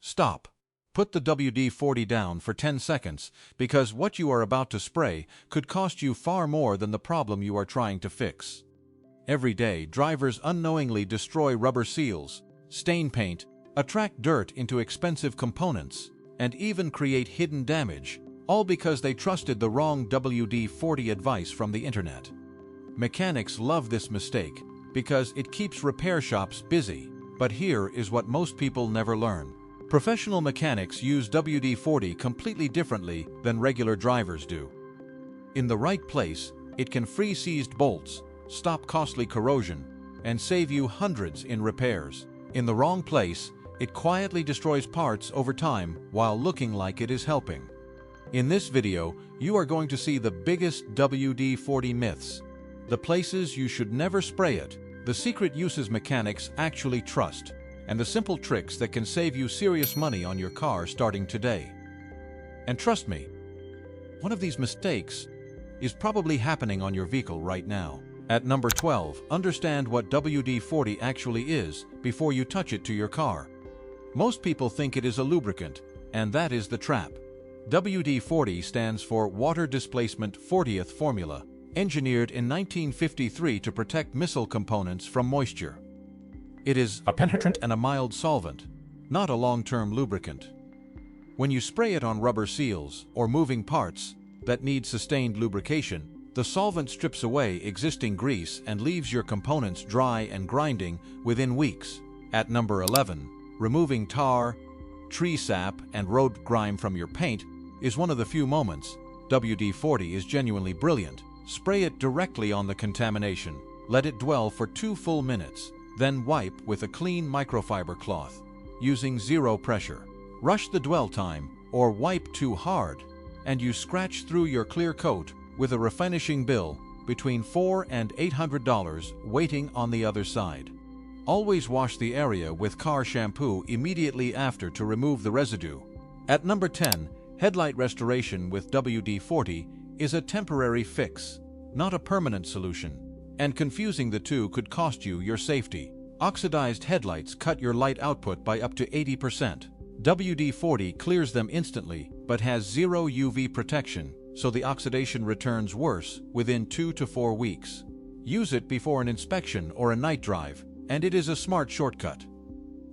Stop. Put the WD-40 down for 10 seconds because what you are about to spray could cost you far more than the problem you are trying to fix. Every day, drivers unknowingly destroy rubber seals, stain paint, attract dirt into expensive components, and even create hidden damage, all because they trusted the wrong WD-40 advice from the internet. Mechanics love this mistake because it keeps repair shops busy, but here is what most people never learn. Professional mechanics use WD-40 completely differently than regular drivers do. In the right place, it can free seized bolts, stop costly corrosion, and save you hundreds in repairs. In the wrong place, it quietly destroys parts over time while looking like it is helping. In this video, you are going to see the biggest WD-40 myths, the places you should never spray it, the secret uses mechanics actually trust, and the simple tricks that can save you serious money on your car starting today. And trust me, one of these mistakes is probably happening on your vehicle right now. At number 12, understand what WD-40 actually is before you touch it to your car. Most people think it is a lubricant, and that is the trap. WD-40 stands for Water Displacement 40th Formula, engineered in 1953 to protect missile components from moisture. It is a penetrant and a mild solvent, not a long-term lubricant. When you spray it on rubber seals or moving parts that need sustained lubrication, the solvent strips away existing grease and leaves your components dry and grinding within weeks. At number 11, removing tar, tree sap, and road grime from your paint is one of the few moments WD-40 is genuinely brilliant. Spray it directly on the contamination. Let it dwell for 2 full minutes. Then wipe with a clean microfiber cloth, using zero pressure. Rush the dwell time or wipe too hard, and you scratch through your clear coat with a refinishing bill between $400 and $800 waiting on the other side. Always wash the area with car shampoo immediately after to remove the residue. At number 10, headlight restoration with WD-40 is a temporary fix, not a permanent solution. And confusing the two could cost you your safety. Oxidized headlights cut your light output by up to 80%. WD-40 clears them instantly, but has zero UV protection, so the oxidation returns worse within 2 to 4 weeks. Use it before an inspection or a night drive, and it is a smart shortcut.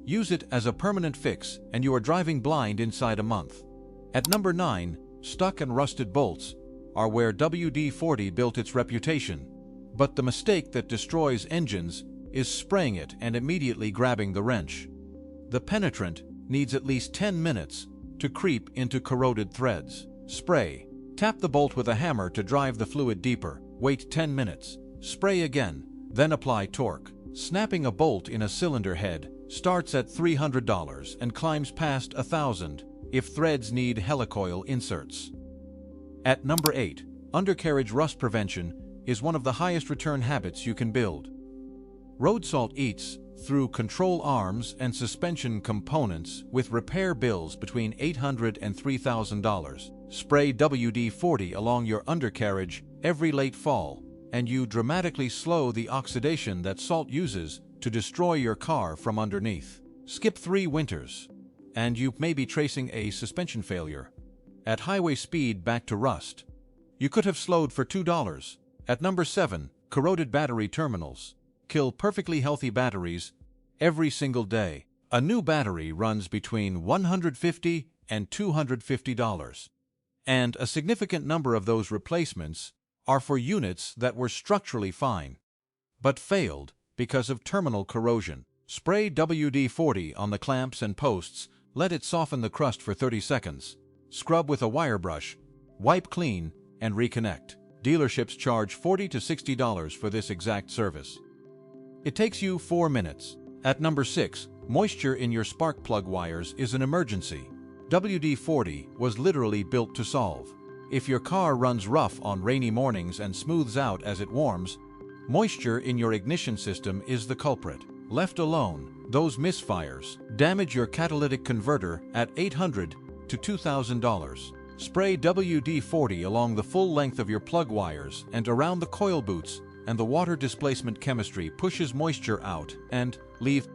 Use it as a permanent fix, and you are driving blind inside a month. At number 9, stuck and rusted bolts are where WD-40 built its reputation. But the mistake that destroys engines is spraying it and immediately grabbing the wrench. The penetrant needs at least 10 minutes to creep into corroded threads. Spray. Tap the bolt with a hammer to drive the fluid deeper. Wait 10 minutes. Spray again, then apply torque. Snapping a bolt in a cylinder head starts at $300 and climbs past $1,000 if threads need helicoil inserts. At number 8, undercarriage rust prevention is one of the highest return habits you can build. Road salt eats through control arms and suspension components with repair bills between $800 and $3,000. Spray WD-40 along your undercarriage every late fall, and you dramatically slow the oxidation that salt uses to destroy your car from underneath. Skip 3 winters, and you may be tracing a suspension failure. At highway speed back to rust. You could have slowed for $2. At number 7, corroded battery terminals. Kill perfectly healthy batteries every single day. A new battery runs between $150 and $250. And a significant number of those replacements are for units that were structurally fine, but failed because of terminal corrosion. Spray WD-40 on the clamps and posts, let it soften the crust for 30 seconds. Scrub with a wire brush, wipe clean, and reconnect. Dealerships charge $40 to $60 for this exact service. It takes you 4 minutes. At number 6, moisture in your spark plug wires is an emergency. WD-40 was literally built to solve. If your car runs rough on rainy mornings and smooths out as it warms, moisture in your ignition system is the culprit. Left alone, those misfires damage your catalytic converter at $800 to $2,000. Spray WD-40 along the full length of your plug wires and around the coil boots, and the water displacement chemistry pushes moisture out and leave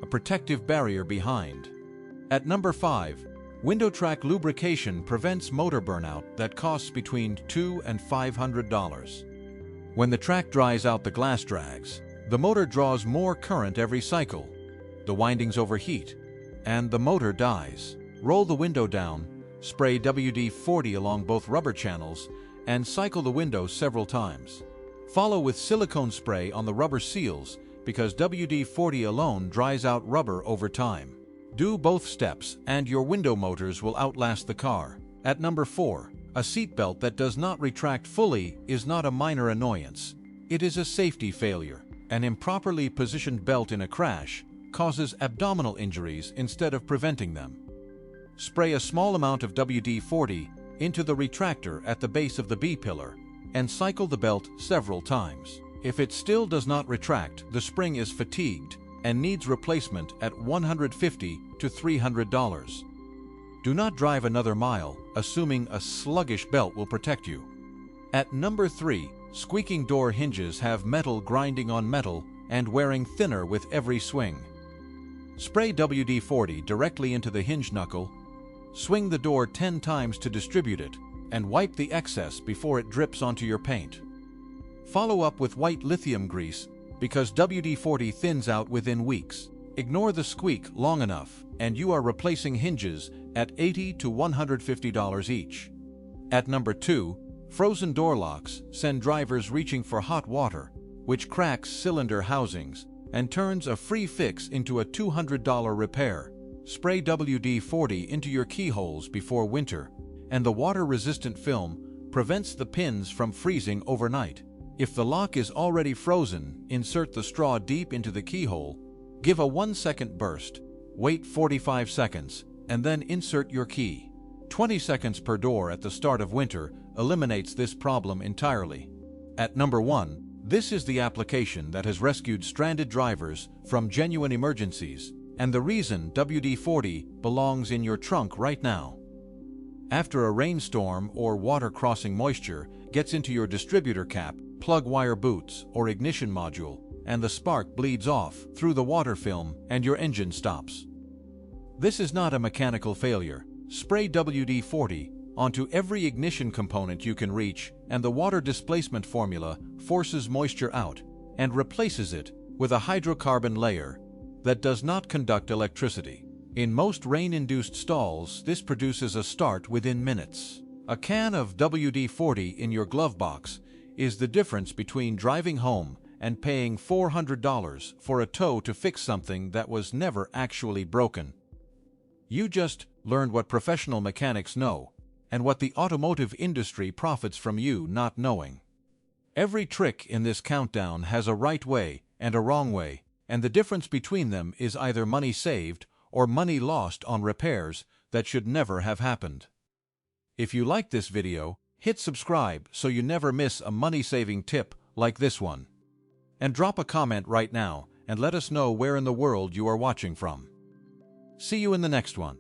a protective barrier behind. At number 5, window track lubrication prevents motor burnout that costs between $200 and $500. When the track dries out, the glass drags. The motor draws more current every cycle. The windings overheat, and the motor dies. Roll the window down, spray WD-40 along both rubber channels, and cycle the window several times. Follow with silicone spray on the rubber seals because WD-40 alone dries out rubber over time. Do both steps and your window motors will outlast the car. At number 4, a seatbelt that does not retract fully is not a minor annoyance. It is a safety failure. An improperly positioned belt in a crash causes abdominal injuries instead of preventing them. Spray a small amount of WD-40 into the retractor at the base of the B-pillar and cycle the belt several times. If it still does not retract, the spring is fatigued and needs replacement at $150 to $300. Do not drive another mile, assuming a sluggish belt will protect you. At number 3, squeaking door hinges have metal grinding on metal and wearing thinner with every swing. Spray WD-40 directly into the hinge knuckle, swing the door 10 times to distribute it, and wipe the excess before it drips onto your paint. Follow up with white lithium grease because WD-40 thins out within weeks. Ignore the squeak long enough, and you are replacing hinges at $80 to $150 each. At number 2, frozen door locks send drivers reaching for hot water, which cracks cylinder housings and turns a free fix into a $200 repair. Spray WD-40 into your keyholes before winter, and the water-resistant film prevents the pins from freezing overnight. If the lock is already frozen, insert the straw deep into the keyhole, give a 1-second burst, wait 45 seconds, and then insert your key. 20 seconds per door at the start of winter eliminates this problem entirely. At number 1, this is the application that has rescued stranded drivers from genuine emergencies, and the reason WD-40 belongs in your trunk right now. After a rainstorm or water crossing moisture gets into your distributor cap, plug wire boots, or ignition module, and the spark bleeds off through the water film and your engine stops. This is not a mechanical failure. Spray WD-40 onto every ignition component you can reach, and the water displacement formula forces moisture out and replaces it with a hydrocarbon layer that does not conduct electricity. In most rain-induced stalls, this produces a start within minutes. A can of WD-40 in your glove box is the difference between driving home and paying $400 for a tow to fix something that was never actually broken. You just learned what professional mechanics know and what the automotive industry profits from you not knowing. Every trick in this countdown has a right way and a wrong way, and the difference between them is either money saved or money lost on repairs that should never have happened. If you like this video, hit subscribe so you never miss a money-saving tip like this one. And drop a comment right now and let us know where in the world you are watching from. See you in the next one.